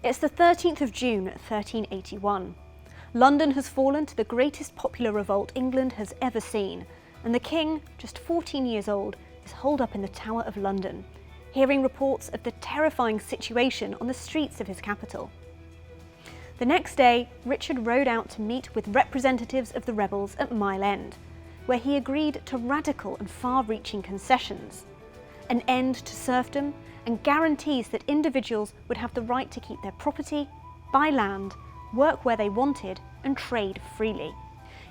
It's the 13th of June, 1381. London has fallen to the greatest popular revolt England has ever seen, and the king, just 14 years old, is holed up in the Tower of London, hearing reports of the terrifying situation on the streets of his capital. The next day, Richard rode out to meet with representatives of the rebels at Mile End, where he agreed to radical and far-reaching concessions, an end to serfdom and guarantees that individuals would have the right to keep their property, buy land, work where they wanted and trade freely.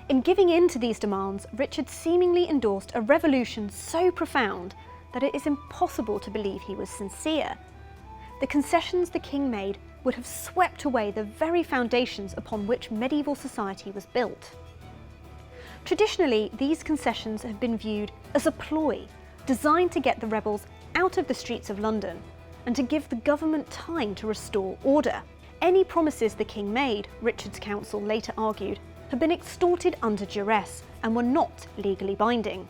In giving in to these demands, Richard seemingly endorsed a revolution so profound that it is impossible to believe he was sincere. The concessions the king made would have swept away the very foundations upon which medieval society was built. Traditionally, these concessions have been viewed as a ploy designed to get the rebels out of the streets of London and to give the government time to restore order. Any promises the king made, Richard's council later argued, had been extorted under duress and were not legally binding.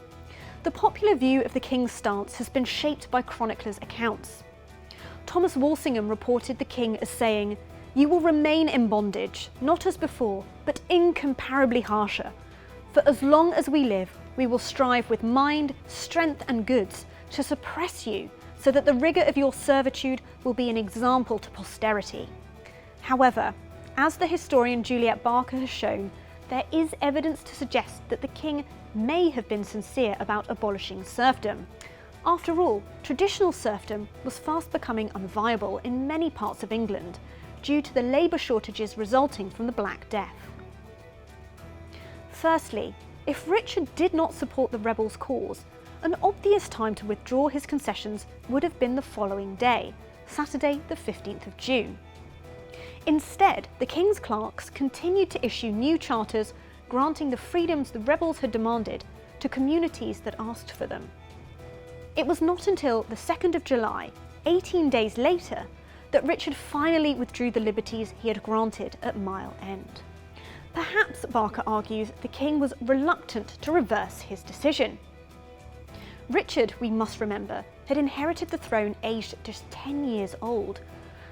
The popular view of the king's stance has been shaped by chroniclers' accounts. Thomas Walsingham reported the king as saying, "You will remain in bondage, not as before, but incomparably harsher. For as long as we live, we will strive with mind, strength and goods to suppress you, so that the rigour of your servitude will be an example to posterity." However, as the historian Juliet Barker has shown, there is evidence to suggest that the king may have been sincere about abolishing serfdom. After all, traditional serfdom was fast becoming unviable in many parts of England due to the labour shortages resulting from the Black Death. Firstly, if Richard did not support the rebels' cause, an obvious time to withdraw his concessions would have been the following day, Saturday the 15th of June. Instead, the king's clerks continued to issue new charters granting the freedoms the rebels had demanded to communities that asked for them. It was not until the 2nd of July, 18 days later, that Richard finally withdrew the liberties he had granted at Mile End. Perhaps, Barker argues, the king was reluctant to reverse his decision. Richard, we must remember, had inherited the throne aged just 10 years old,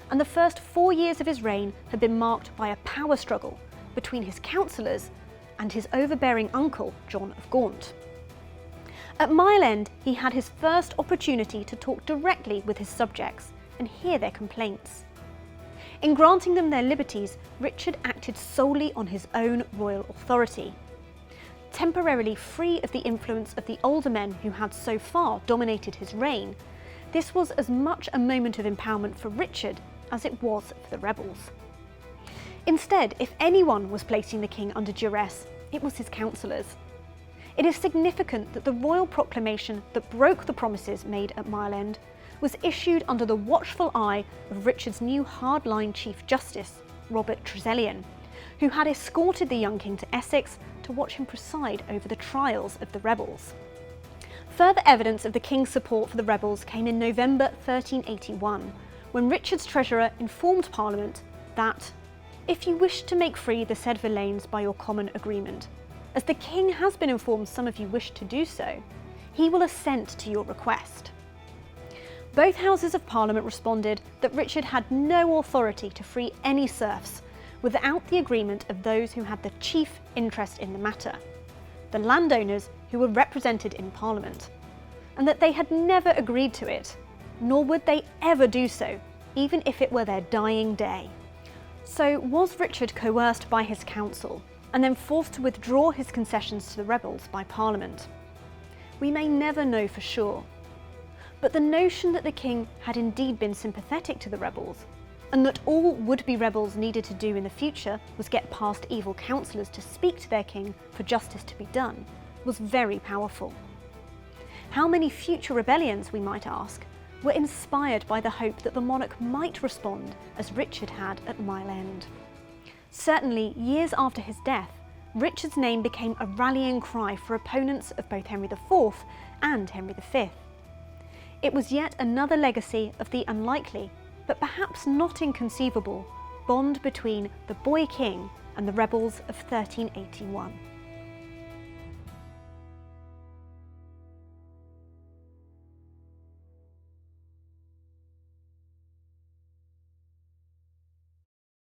and the first 4 years of his reign had been marked by a power struggle between his councillors and his overbearing uncle, John of Gaunt. At Mile End, he had his first opportunity to talk directly with his subjects and hear their complaints. In granting them their liberties, Richard acted solely on his own royal authority. Temporarily free of the influence of the older men who had so far dominated his reign, this was as much a moment of empowerment for Richard as it was for the rebels. Instead, if anyone was placing the king under duress, it was his councillors. It is significant that the royal proclamation that broke the promises made at Mile End was issued under the watchful eye of Richard's new hardline Chief Justice, Robert Tressilian, who had escorted the young king to Essex to watch him preside over the trials of the rebels. Further evidence of the king's support for the rebels came in November 1381, when Richard's treasurer informed Parliament that, "If you wish to make free the said villeins by your common agreement, as the king has been informed some of you wish to do so, he will assent to your request." Both houses of Parliament responded that Richard had no authority to free any serfs without the agreement of those who had the chief interest in the matter, the landowners who were represented in Parliament, and that they had never agreed to it, nor would they ever do so, even if it were their dying day. So was Richard coerced by his council and then forced to withdraw his concessions to the rebels by Parliament? We may never know for sure, but the notion that the king had indeed been sympathetic to the rebels, and that all would-be rebels needed to do in the future was get past evil councillors to speak to their king for justice to be done, was very powerful. How many future rebellions, we might ask, were inspired by the hope that the monarch might respond as Richard had at Mile End? Certainly, years after his death, Richard's name became a rallying cry for opponents of both Henry IV and Henry V. It was yet another legacy of the unlikely, but perhaps not inconceivable, bond between the boy king and the rebels of 1381.